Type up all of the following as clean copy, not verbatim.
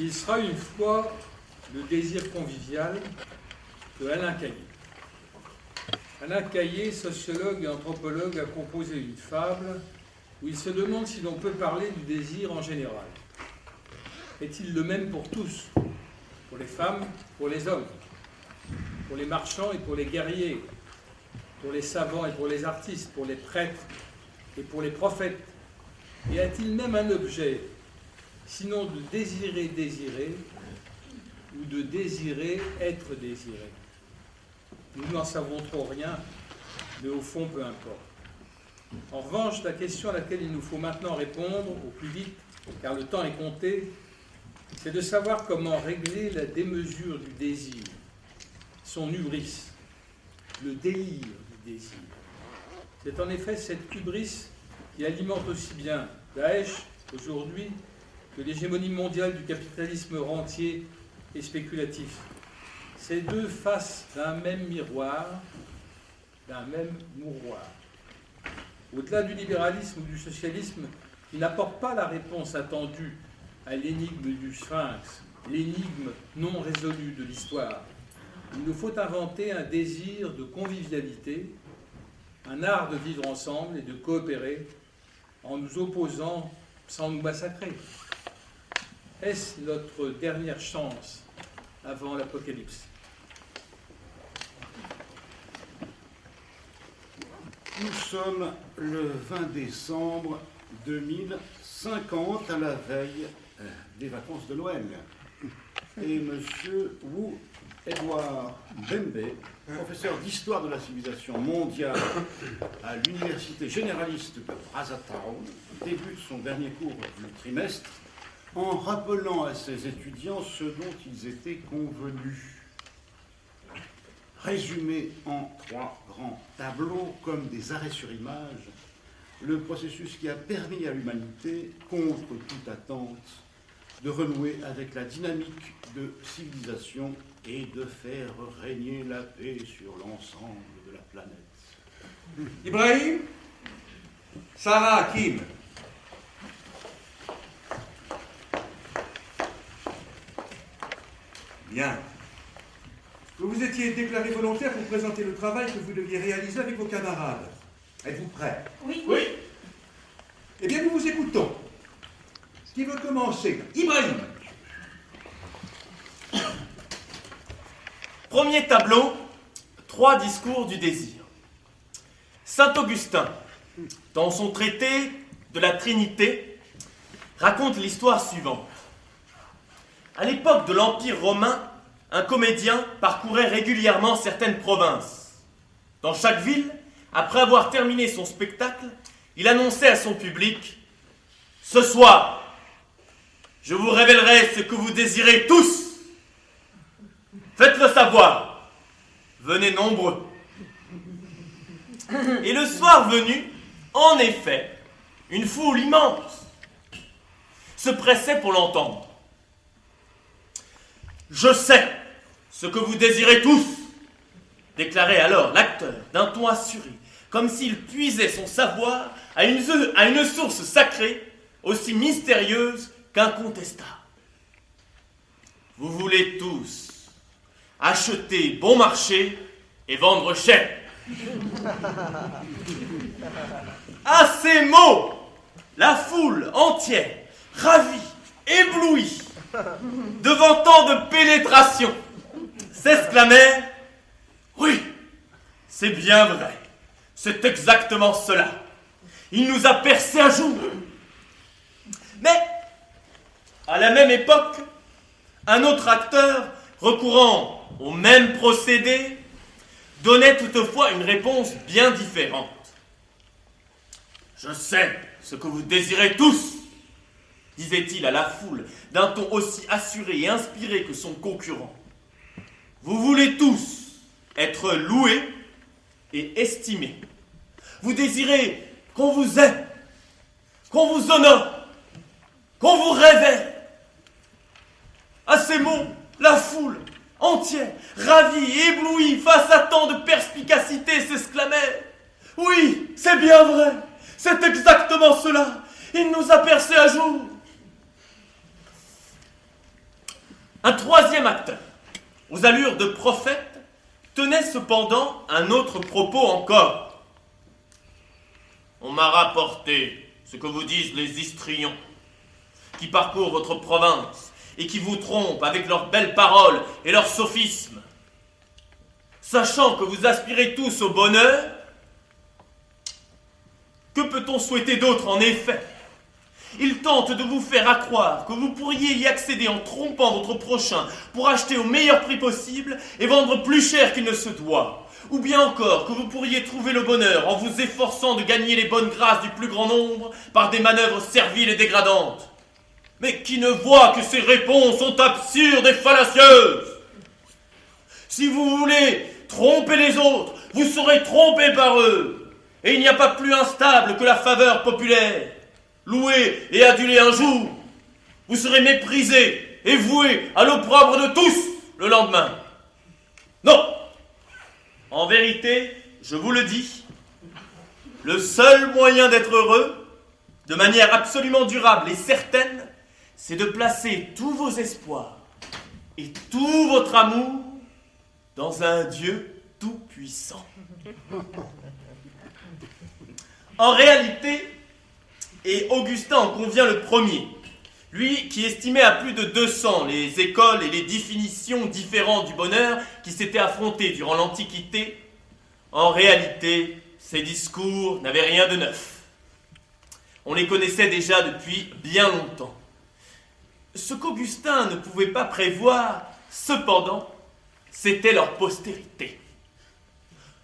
Il sera une fois le désir convivial de Alain Caillé. Alain Caillé, sociologue et anthropologue, a composé une fable où il se demande si l'on peut parler du désir en général. Est-il le même pour tous, pour les femmes, pour les hommes, pour les marchands et pour les guerriers, pour les savants et pour les artistes, pour les prêtres et pour les prophètes? Et a-t-il même un objet, sinon de désirer désirer, ou de désirer être désiré? Nous n'en savons trop rien, mais au fond, peu importe. En revanche, la question à laquelle il nous faut maintenant répondre au plus vite, car le temps est compté, c'est de savoir comment régler la démesure du désir, son hubris, le délire du désir. C'est en effet cette hubris qui alimente aussi bien Daesh aujourd'hui que l'hégémonie mondiale du capitalisme rentier et spéculatif. Ces deux faces d'un même miroir, d'un même mouroir. Au-delà du libéralisme ou du socialisme, qui n'apporte pas la réponse attendue à l'énigme du sphinx, l'énigme non résolue de l'histoire, il nous faut inventer un désir de convivialité, un art de vivre ensemble et de coopérer en nous opposant sans nous massacrer. Est-ce notre dernière chance avant l'apocalypse? Nous sommes le 20 décembre 2050, à la veille des vacances de Noël. Et M. Wu Edward Bembe, professeur d'histoire de la civilisation mondiale à l'université généraliste de Brazzatown, débute son dernier cours du trimestre en rappelant à ses étudiants ce dont ils étaient convenus. Résumé en 3 grands tableaux comme des arrêts sur image, le processus qui a permis à l'humanité, contre toute attente, de renouer avec la dynamique de civilisation et de faire régner la paix sur l'ensemble de la planète. Ibrahim, Sarah Hakim. Bien. Vous vous étiez déclaré volontaire pour présenter le travail que vous deviez réaliser avec vos camarades. Êtes-vous prêts? Oui. Oui. Eh bien, nous vous écoutons. Qui veut commencer? Ibrahim. Premier tableau, 3 discours du désir. Saint Augustin, dans son traité de la Trinité, raconte l'histoire suivante. À l'époque de l'Empire romain, un comédien parcourait régulièrement certaines provinces. Dans chaque ville, après avoir terminé son spectacle, il annonçait à son public « Ce soir, je vous révélerai ce que vous désirez tous. Faites-le savoir. Venez nombreux. » Et le soir venu, en effet, une foule immense se pressait pour l'entendre. « Je sais ce que vous désirez tous, » déclarait alors l'acteur d'un ton assuré, comme s'il puisait son savoir à une source sacrée aussi mystérieuse qu'incontestable. Vous voulez tous acheter bon marché et vendre cher. À ces mots, la foule entière, ravie, éblouie, devant tant de pénétration, s'exclamèrent « Oui, c'est bien vrai, c'est exactement cela. Il nous a percé à jour. » Mais, à la même époque, un autre acteur, recourant au même procédé, donnait toutefois une réponse bien différente. « Je sais ce que vous désirez tous, » disait-il à la foule d'un ton aussi assuré et inspiré que son concurrent. « Vous voulez tous être loués et estimés. Vous désirez qu'on vous aime, qu'on vous honore, qu'on vous révère. » À ces mots, la foule entière, ravie et éblouie face à tant de perspicacité, s'exclamait « Oui, c'est bien vrai, c'est exactement cela. Il nous a percé à jour. » Un troisième acteur, aux allures de prophète, tenait cependant un autre propos encore. On m'a rapporté ce que vous disent les histrions, qui parcourent votre province et qui vous trompent avec leurs belles paroles et leurs sophismes. Sachant que vous aspirez tous au bonheur, que peut-on souhaiter d'autre en effet? Ils tentent de vous faire accroire que vous pourriez y accéder en trompant votre prochain pour acheter au meilleur prix possible et vendre plus cher qu'il ne se doit. Ou bien encore que vous pourriez trouver le bonheur en vous efforçant de gagner les bonnes grâces du plus grand nombre par des manœuvres serviles et dégradantes. Mais qui ne voit que ces réponses sont absurdes et fallacieuses? Si vous voulez tromper les autres, vous serez trompé par eux. Et il n'y a pas plus instable que la faveur populaire. Loué et adulé un jour, vous serez méprisé et voué à l'opprobre de tous le lendemain. Non! En vérité, je vous le dis, le seul moyen d'être heureux, de manière absolument durable et certaine, c'est de placer tous vos espoirs et tout votre amour dans un Dieu tout-puissant. En réalité, et Augustin en convient le premier, lui qui estimait à plus de 200 les écoles et les définitions différentes du bonheur qui s'étaient affrontées durant l'Antiquité, en réalité, ces discours n'avaient rien de neuf. On les connaissait déjà depuis bien longtemps. Ce qu'Augustin ne pouvait pas prévoir, cependant, c'était leur postérité.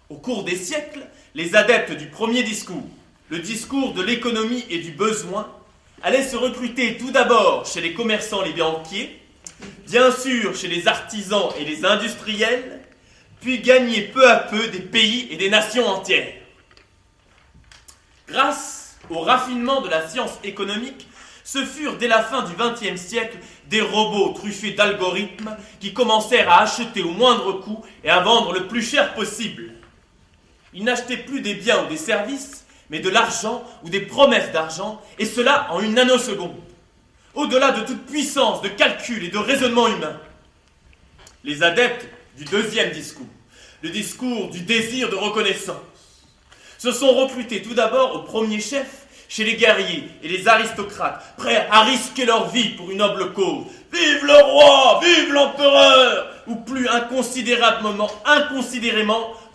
Au cours des siècles, les adeptes du premier discours, le discours de l'économie et du besoin, allaient se recruter tout d'abord chez les commerçants et les banquiers, bien sûr chez les artisans et les industriels, puis gagner peu à peu des pays et des nations entières. Grâce au raffinement de la science économique, ce furent dès la fin du XXe siècle des robots truffés d'algorithmes qui commencèrent à acheter au moindre coût et à vendre le plus cher possible. Ils n'achetaient plus des biens ou des services, mais de l'argent ou des promesses d'argent, et cela en une nanoseconde, au-delà de toute puissance de calcul et de raisonnement humain. Les adeptes du deuxième discours, le discours du désir de reconnaissance, se sont recrutés tout d'abord au premier chef chez les guerriers et les aristocrates, prêts à risquer leur vie pour une noble cause. Vive le roi, vive l'empereur, ou plus inconsidérément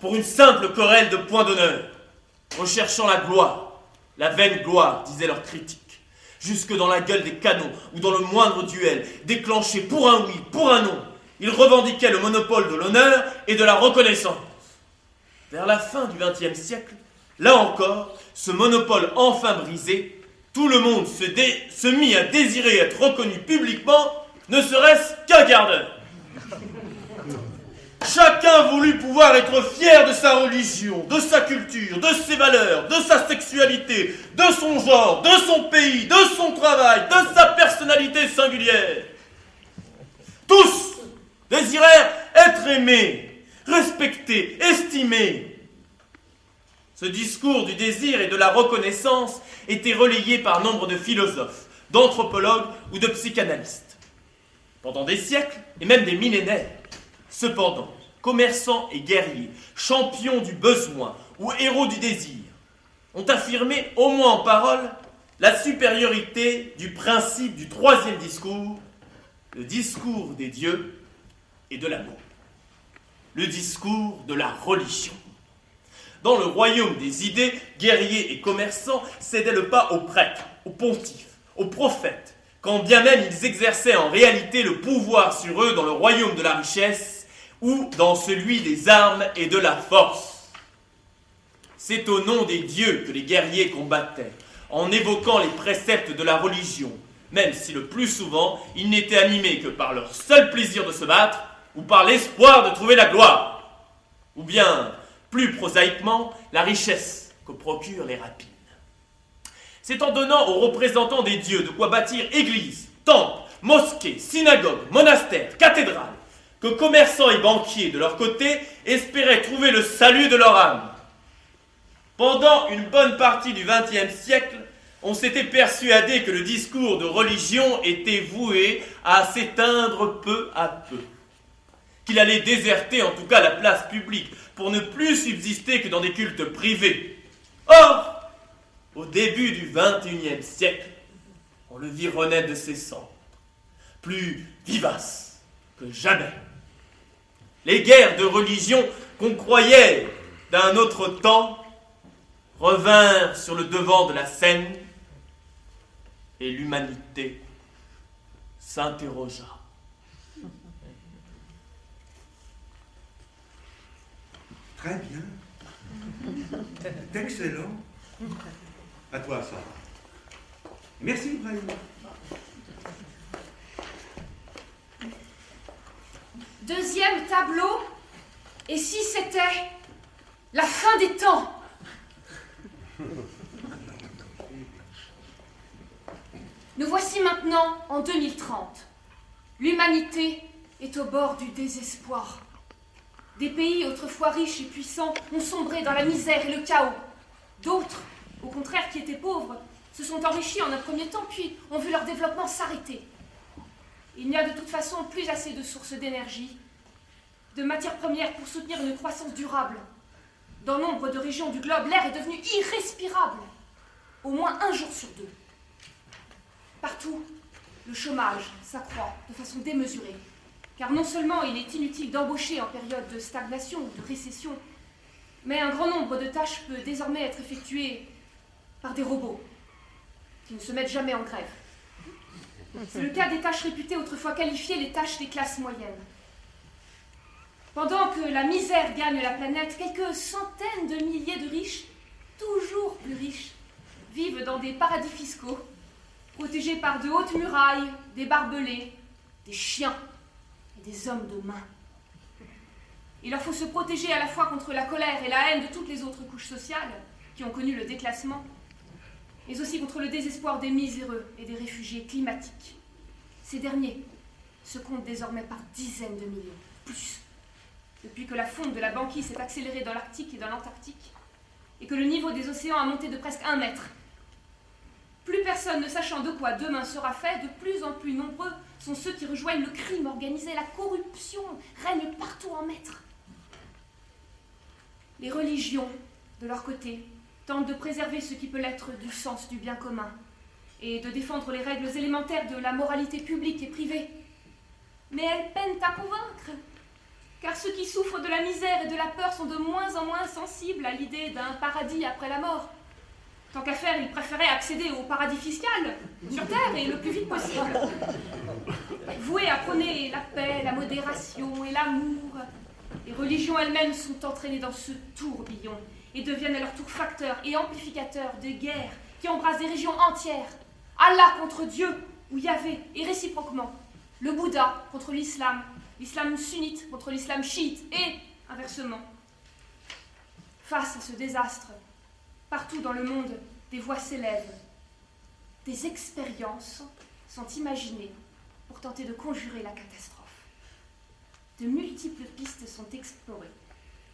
pour une simple querelle de point d'honneur. Recherchant la gloire, la vaine gloire, disaient leurs critiques, jusque dans la gueule des canons ou dans le moindre duel, déclenché pour un oui, pour un non, ils revendiquaient le monopole de l'honneur et de la reconnaissance. Vers la fin du XXe siècle, là encore, ce monopole enfin brisé, tout le monde se mit à désirer être reconnu publiquement, ne serait-ce qu'un quart d'heure. Chacun voulut pouvoir être fier de sa religion, de sa culture, de ses valeurs, de sa sexualité, de son genre, de son pays, de son travail, de sa personnalité singulière. Tous désirèrent être aimés, respectés, estimés. Ce discours du désir et de la reconnaissance était relayé par nombre de philosophes, d'anthropologues ou de psychanalystes. Pendant des siècles et même des millénaires, cependant, commerçants et guerriers, champions du besoin ou héros du désir, ont affirmé, au moins en parole, la supériorité du principe du troisième discours, le discours des dieux et de l'amour, le discours de la religion. Dans le royaume des idées, guerriers et commerçants cédaient le pas aux prêtres, aux pontifes, aux prophètes, quand bien même ils exerçaient en réalité le pouvoir sur eux dans le royaume de la richesse ou dans celui des armes et de la force. C'est au nom des dieux que les guerriers combattaient, en évoquant les préceptes de la religion, même si le plus souvent, ils n'étaient animés que par leur seul plaisir de se battre ou par l'espoir de trouver la gloire, ou bien, plus prosaïquement, la richesse que procurent les rapines. C'est en donnant aux représentants des dieux de quoi bâtir églises, temples, mosquées, synagogues, monastères, cathédrales, que commerçants et banquiers, de leur côté, espéraient trouver le salut de leur âme. Pendant une bonne partie du XXe siècle, on s'était persuadé que le discours de religion était voué à s'éteindre peu à peu, qu'il allait déserter en tout cas la place publique pour ne plus subsister que dans des cultes privés. Or, au début du XXIe siècle, on le vit renaître de ses cendres, plus vivace que jamais. Les guerres de religion qu'on croyait d'un autre temps revinrent sur le devant de la scène et l'humanité s'interrogea. Très bien. Excellent. À toi, ça. Merci, Ibrahim. Deuxième tableau. Et si c'était la fin des temps? Nous voici maintenant en 2030. L'humanité est au bord du désespoir. Des pays autrefois riches et puissants ont sombré dans la misère et le chaos. D'autres, au contraire, qui étaient pauvres, se sont enrichis en un premier temps, puis ont vu leur développement s'arrêter. Il n'y a de toute façon plus assez de sources d'énergie, de matières premières pour soutenir une croissance durable. Dans nombre de régions du globe, l'air est devenu irrespirable, au moins un jour sur deux. Partout, le chômage s'accroît de façon démesurée, car non seulement il est inutile d'embaucher en période de stagnation ou de récession, mais un grand nombre de tâches peut désormais être effectuées par des robots qui ne se mettent jamais en grève. C'est le cas des tâches réputées autrefois qualifiées les tâches des classes moyennes. Pendant que la misère gagne la planète, quelques centaines de milliers de riches, toujours plus riches, vivent dans des paradis fiscaux, protégés par de hautes murailles, des barbelés, des chiens et des hommes de main. Il leur faut se protéger à la fois contre la colère et la haine de toutes les autres couches sociales qui ont connu le déclassement, mais aussi contre le désespoir des miséreux et des réfugiés climatiques. Ces derniers se comptent désormais par dizaines de millions, plus, depuis que la fonte de la banquise s'est accélérée dans l'Arctique et dans l'Antarctique, et que le niveau des océans a monté de presque 1 mètre. Plus personne ne sachant de quoi demain sera fait, de plus en plus nombreux sont ceux qui rejoignent le crime organisé. La corruption règne partout en maître. Les religions, de leur côté, tentent de préserver ce qui peut l'être du sens du bien commun et de défendre les règles élémentaires de la moralité publique et privée. Mais elles peinent à convaincre, car ceux qui souffrent de la misère et de la peur sont de moins en moins sensibles à l'idée d'un paradis après la mort. Tant qu'à faire, ils préféraient accéder au paradis fiscal, sur Terre, et le plus vite possible. Voués à prôner la paix, la modération et l'amour, les religions elles-mêmes sont entraînées dans ce tourbillon et deviennent à leur tour facteurs et amplificateurs de guerres qui embrassent des régions entières. Allah contre Dieu ou Yahvé, et réciproquement, le Bouddha contre l'islam, l'islam sunnite contre l'islam chiite, et inversement. Face à ce désastre, partout dans le monde, des voix s'élèvent. Des expériences sont imaginées pour tenter de conjurer la catastrophe. De multiples pistes sont explorées.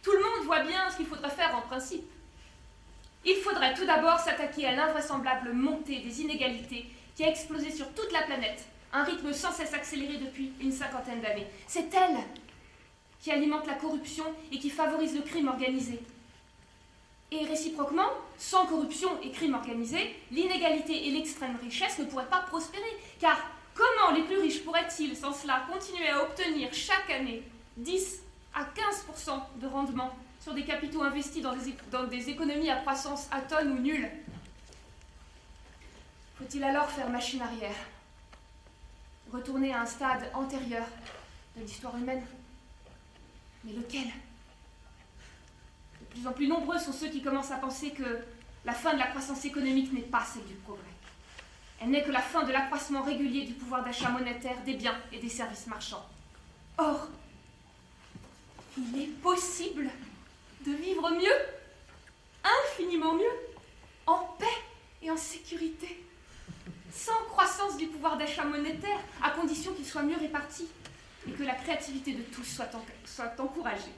Tout le monde voit bien ce qu'il faudrait faire en principe. Il faudrait tout d'abord s'attaquer à l'invraisemblable montée des inégalités qui a explosé sur toute la planète, un rythme sans cesse accéléré depuis une 50aine d'années. C'est elle qui alimente la corruption et qui favorise le crime organisé. Et réciproquement, sans corruption et crime organisé, l'inégalité et l'extrême richesse ne pourraient pas prospérer. Car comment les plus riches pourraient-ils, sans cela, continuer à obtenir chaque année 10 à 15% de rendement sur des capitaux investis dans des économies à croissance atone ou nulle? Faut-il alors faire machine arrière? Retourner à un stade antérieur de l'histoire humaine? Mais lequel? De plus en plus nombreux sont ceux qui commencent à penser que la fin de la croissance économique n'est pas celle du progrès. Elle n'est que la fin de l'accroissement régulier du pouvoir d'achat monétaire des biens et des services marchands. Or, il est possible de vivre mieux, infiniment mieux, en paix et en sécurité, sans croissance du pouvoir d'achat monétaire, à condition qu'il soit mieux réparti et que la créativité de tous soit encouragée.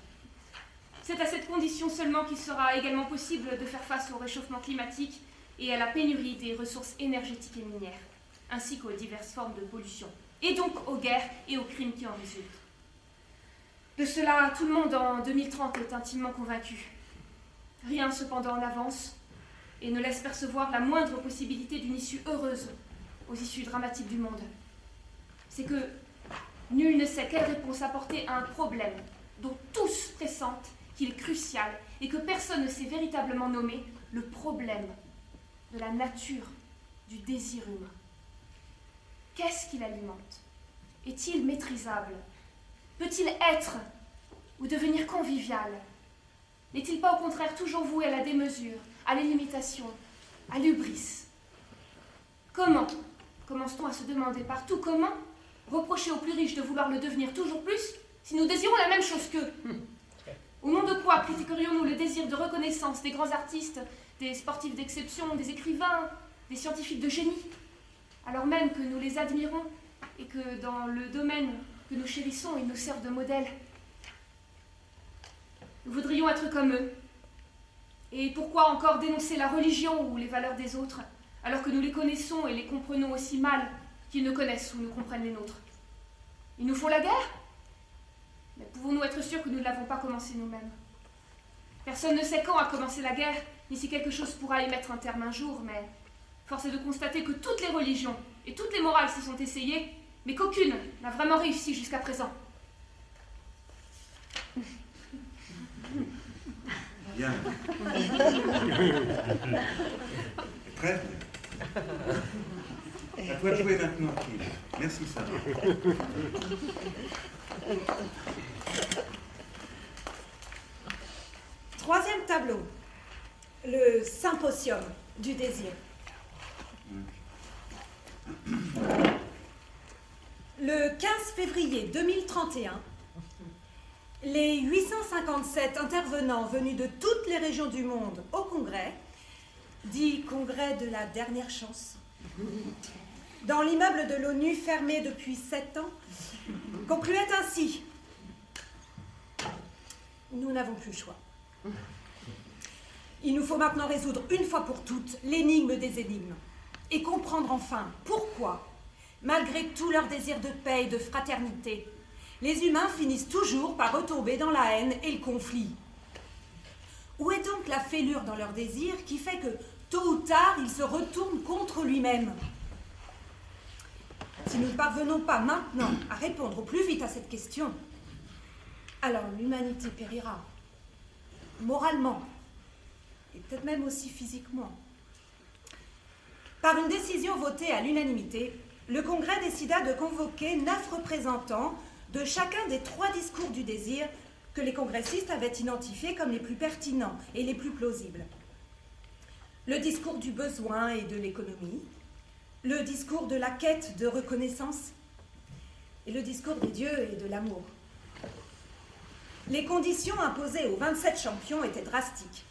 C'est à cette condition seulement qu'il sera également possible de faire face au réchauffement climatique et à la pénurie des ressources énergétiques et minières, ainsi qu'aux diverses formes de pollution, et donc aux guerres et aux crimes qui en résultent. De cela, tout le monde en 2030 est intimement convaincu. Rien cependant n'avance et ne laisse percevoir la moindre possibilité d'une issue heureuse aux issues dramatiques du monde. C'est que nul ne sait quelle réponse apporter à un problème dont tous pressentent qu'il est crucial et que personne ne sait véritablement nommer, le problème de la nature du désir humain. Qu'est-ce qui l'alimente? Est-il maîtrisable? Peut-il être ou devenir convivial? N'est-il pas au contraire toujours voué à la démesure, à l'illimitation, à l'hubris? Comment commence-t-on à se demander partout comment reprocher aux plus riches de vouloir le devenir toujours plus si nous désirons la même chose qu'eux? Au nom de quoi critiquerions-nous le désir de reconnaissance des grands artistes, des sportifs d'exception, des écrivains, des scientifiques de génie, alors même que nous les admirons et que dans le domaine que nous chérissons, ils nous servent de modèle? Nous voudrions être comme eux. Et pourquoi encore dénoncer la religion ou les valeurs des autres, alors que nous les connaissons et les comprenons aussi mal qu'ils ne connaissent ou ne comprennent les nôtres? Ils nous font la guerre? Mais pouvons-nous être sûrs que nous ne l'avons pas commencée nous-mêmes? Personne ne sait quand a commencé la guerre, ni si quelque chose pourra y mettre un terme un jour, mais force est de constater que toutes les religions et toutes les morales s'y sont essayées, mais qu'aucune n'a vraiment réussi jusqu'à présent. Bien. Très bien. À toi de jouer maintenant, Kim. Merci, Sarah. Troisième tableau, le symposium du désir. Le 15 février 2031, les 857 intervenants venus de toutes les régions du monde au congrès, dit congrès de la dernière chance, dans l'immeuble de l'ONU fermé depuis 7 ans, concluaient ainsi: nous n'avons plus le choix. Il nous faut maintenant résoudre une fois pour toutes l'énigme des énigmes et comprendre enfin pourquoi, malgré tout leur désir de paix et de fraternité, les humains finissent toujours par retomber dans la haine et le conflit. Où est donc la fêlure dans leur désir qui fait que, tôt ou tard, ils se retournent contre lui-même? Si nous ne parvenons pas maintenant à répondre au plus vite à cette question, alors l'humanité périra, moralement, et peut-être même aussi physiquement. Par une décision votée à l'unanimité, le Congrès décida de convoquer 9 représentants de chacun des 3 discours du désir que les congressistes avaient identifiés comme les plus pertinents et les plus plausibles. Le discours du besoin et de l'économie, le discours de la quête de reconnaissance et le discours des dieux et de l'amour. Les conditions imposées aux 27 champions étaient drastiques.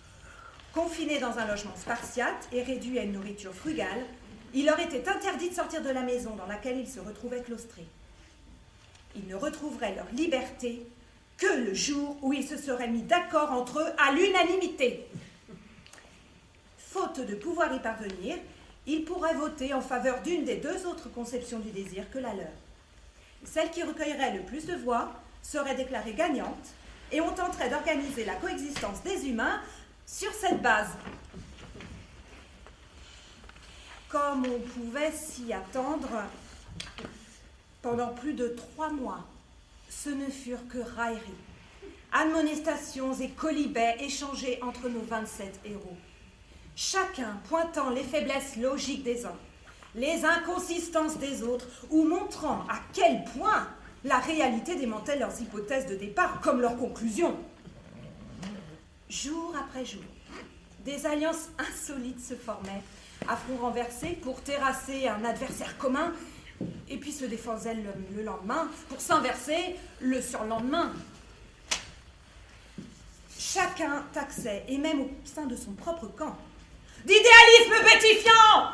Confinés dans un logement spartiate et réduits à une nourriture frugale, il leur était interdit de sortir de la maison dans laquelle ils se retrouvaient claustrés. Ils ne retrouveraient leur liberté que le jour où ils se seraient mis d'accord entre eux à l'unanimité. Faute de pouvoir y parvenir, ils pourraient voter en faveur d'une des 2 autres conceptions du désir que la leur. Celle qui recueillerait le plus de voix serait déclarée gagnante et on tenterait d'organiser la coexistence des humains sur cette base. Comme on pouvait s'y attendre, pendant plus de 3 mois, ce ne furent que railleries, admonestations et quolibets échangés entre nos 27 héros, chacun pointant les faiblesses logiques des uns, les inconsistances des autres, ou montrant à quel point la réalité démentait leurs hypothèses de départ comme leurs conclusions. Jour après jour, des alliances insolites se formaient, à front renversé pour terrasser un adversaire commun, et puis se défendaient le lendemain pour s'inverser le surlendemain. Chacun taxait, et même au sein de son propre camp, d'idéalisme pétifiant,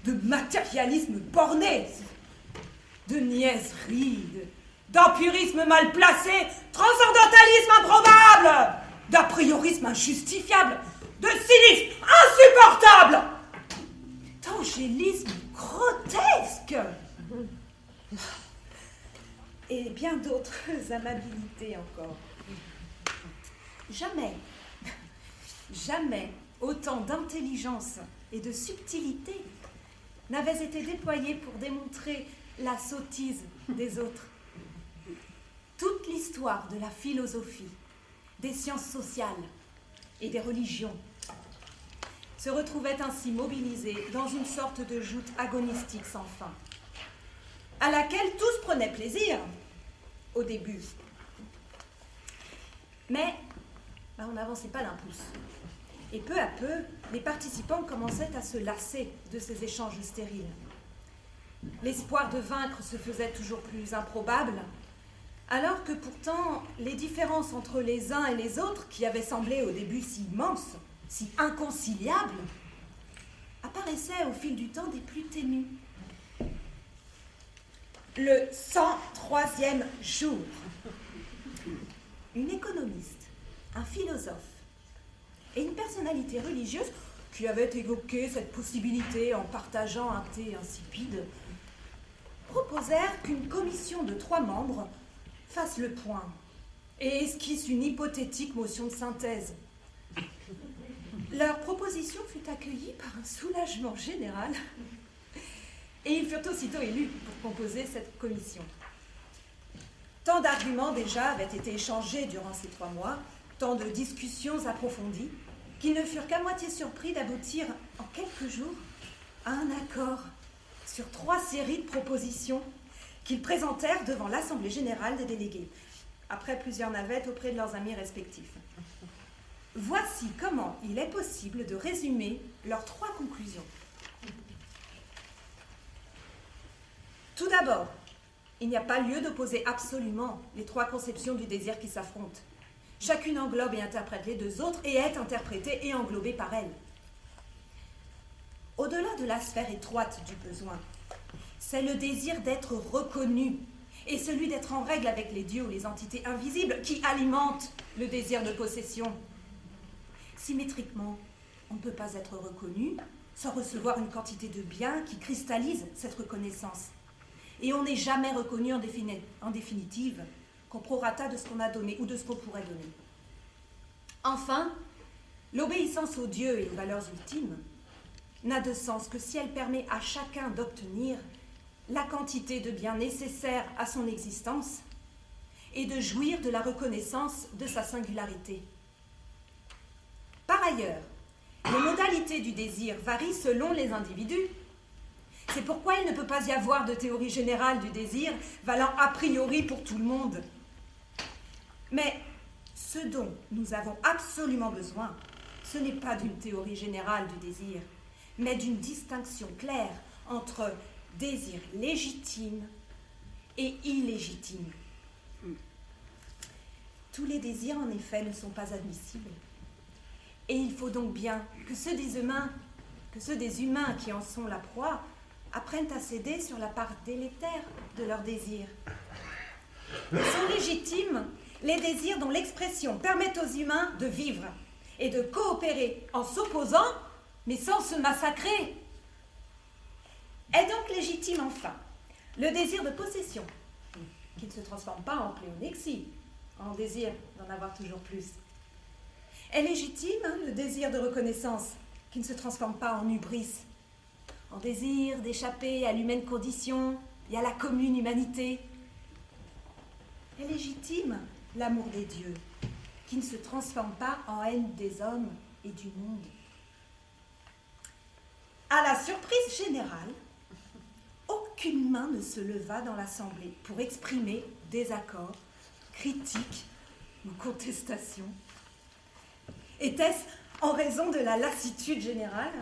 de matérialisme borné, de niaiserie, d'empirisme mal placé, transcendantalisme improbable, d'a priorisme injustifiable, de cynisme insupportable. angélisme grotesque et bien d'autres amabilités encore. Jamais autant d'intelligence et de subtilité n'avaient été déployées pour démontrer la sottise des autres. Toute l'histoire de la philosophie, des sciences sociales et des religions se retrouvait ainsi mobilisée dans une sorte de joute agonistique sans fin, à laquelle tous prenaient plaisir au début. Mais on n'avançait pas d'un pouce. Et peu à peu, les participants commençaient à se lasser de ces échanges stériles. L'espoir de vaincre se faisait toujours plus improbable, alors que pourtant les différences entre les uns et les autres, qui avaient semblé au début si immenses, si inconciliables, apparaissaient au fil du temps des plus ténues. Le 103e jour, une économiste, un philosophe et une personnalité religieuse qui avait évoqué cette possibilité en partageant un thé insipide, proposèrent qu'une commission de 3 membres fasse le point et esquisse une hypothétique motion de synthèse. Leur proposition fut accueillie par un soulagement général et ils furent aussitôt élus pour composer cette commission. Tant d'arguments déjà avaient été échangés durant ces 3 mois, tant de discussions approfondies, qu'ils ne furent qu'à moitié surpris d'aboutir en quelques jours à un accord sur 3 séries de propositions qu'ils présentèrent devant l'Assemblée générale des délégués, après plusieurs navettes auprès de leurs amis respectifs. Voici comment il est possible de résumer leurs 3 conclusions. Tout d'abord, il n'y a pas lieu d'opposer absolument les 3 conceptions du désir qui s'affrontent. Chacune englobe et interprète les 2 autres et est interprétée et englobée par elle. Au-delà de la sphère étroite du besoin, c'est le désir d'être reconnu et celui d'être en règle avec les dieux ou les entités invisibles qui alimentent le désir de possession. Symétriquement, on ne peut pas être reconnu sans recevoir une quantité de biens qui cristallise cette reconnaissance. Et on n'est jamais reconnu en définitive qu'au prorata de ce qu'on a donné ou de ce qu'on pourrait donner. Enfin, l'obéissance aux dieux et aux valeurs ultimes n'a de sens que si elle permet à chacun d'obtenir la quantité de biens nécessaires à son existence et de jouir de la reconnaissance de sa singularité. Par ailleurs, les modalités du désir varient selon les individus. C'est pourquoi il ne peut pas y avoir de théorie générale du désir valant a priori pour tout le monde. Mais ce dont nous avons absolument besoin, ce n'est pas d'une théorie générale du désir, mais d'une distinction claire entre désir légitime et illégitime. Tous les désirs, en effet, ne sont pas admissibles. Et il faut donc bien que ceux des humains qui en sont la proie apprennent à céder sur la part délétère de leurs désirs. Sont légitimes les désirs dont l'expression permet aux humains de vivre et de coopérer en s'opposant, mais sans se massacrer. Est donc légitime, enfin, le désir de possession, qui ne se transforme pas en pléonexie, en désir d'en avoir toujours plus. Est légitime le désir de reconnaissance, qui ne se transforme pas en hubris, en désir d'échapper à l'humaine condition et à la commune humanité. Est légitime l'amour des dieux, qui ne se transforme pas en haine des hommes et du monde. À la surprise générale, aucune main ne se leva dans l'assemblée pour exprimer désaccord, critique ou contestation. Était-ce en raison de la lassitude générale ?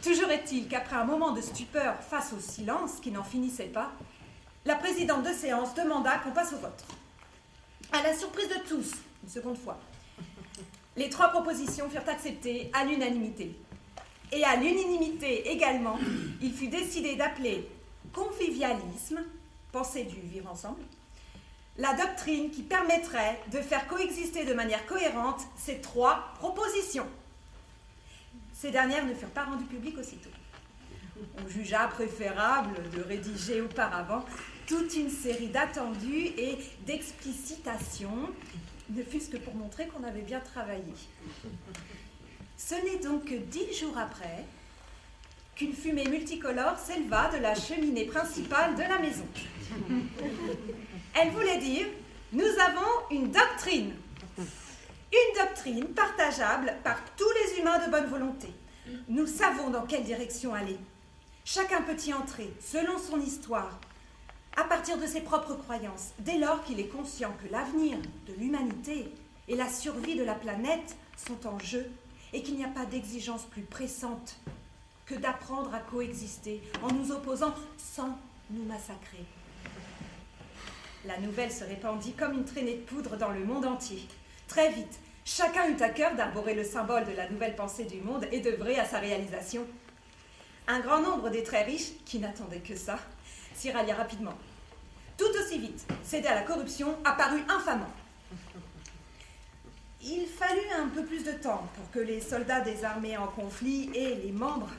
Toujours est-il qu'après un moment de stupeur face au silence qui n'en finissait pas, la présidente de séance demanda qu'on passe au vote. À la surprise de tous, une seconde fois, les 3 propositions furent acceptées à l'unanimité. Et à l'unanimité également, il fut décidé d'appeler convivialisme, pensée du vivre ensemble, la doctrine qui permettrait de faire coexister de manière cohérente ces 3 propositions. Ces dernières ne furent pas rendues publiques aussitôt. On jugea préférable de rédiger auparavant toute une série d'attendus et d'explicitations, ne fût-ce que pour montrer qu'on avait bien travaillé. Ce n'est donc que 10 jours après qu'une fumée multicolore s'éleva de la cheminée principale de la maison. Elle voulait dire « Nous avons une doctrine ». Une doctrine partageable par tous les humains de bonne volonté. Nous savons dans quelle direction aller. Chacun peut y entrer, selon son histoire, à partir de ses propres croyances, dès lors qu'il est conscient que l'avenir de l'humanité et la survie de la planète sont en jeu et qu'il n'y a pas d'exigence plus pressante que d'apprendre à coexister en nous opposant sans nous massacrer. La nouvelle se répandit comme une traînée de poudre dans le monde entier. Très vite, chacun eut à cœur d'arborer le symbole de la nouvelle pensée du monde et d'œuvrer à sa réalisation. Un grand nombre des très riches, qui n'attendaient que ça, s'y rallia rapidement. Tout aussi vite, céder à la corruption apparut infamant. Il fallut un peu plus de temps pour que les soldats des armées en conflit et les membres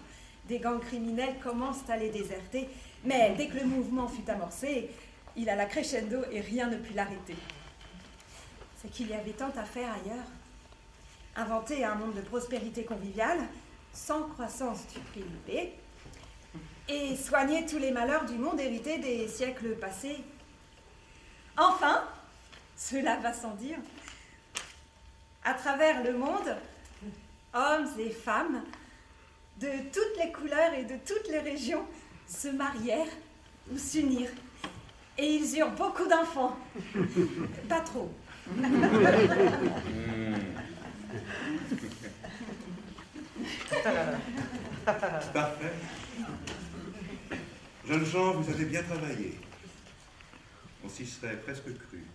des gangs criminels commencent à les déserter, mais dès que le mouvement fut amorcé, il alla crescendo et rien ne put l'arrêter. C'est qu'il y avait tant à faire ailleurs. Inventer un monde de prospérité conviviale, sans croissance du PIB, et soigner tous les malheurs du monde hérité des siècles passés. Enfin, cela va sans dire, à travers le monde, hommes et femmes de toutes les couleurs et de toutes les régions se marièrent ou s'unirent. Et ils eurent beaucoup d'enfants. Pas trop. Parfait. Jeunes gens, vous avez bien travaillé. On s'y serait presque cru.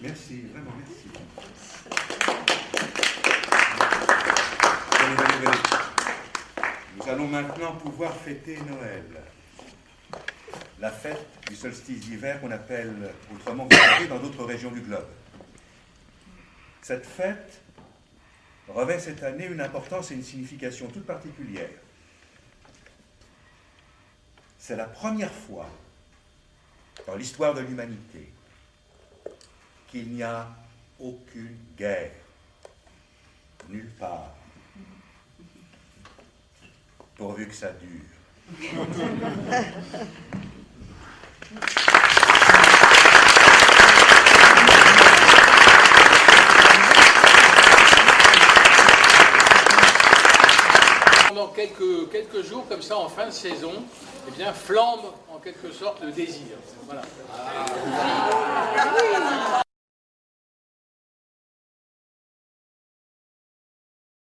Merci, vraiment merci. Venez. Nous allons maintenant pouvoir fêter Noël. La fête du solstice d'hiver qu'on appelle autrement dans d'autres régions du globe. Cette fête revêt cette année une importance et une signification toute particulière. C'est la première fois dans l'histoire de l'humanité qu'il n'y a aucune guerre, nulle part, pourvu que ça dure. Pendant quelques jours, comme ça, en fin de saison, eh bien, flambe en quelque sorte le désir. Voilà.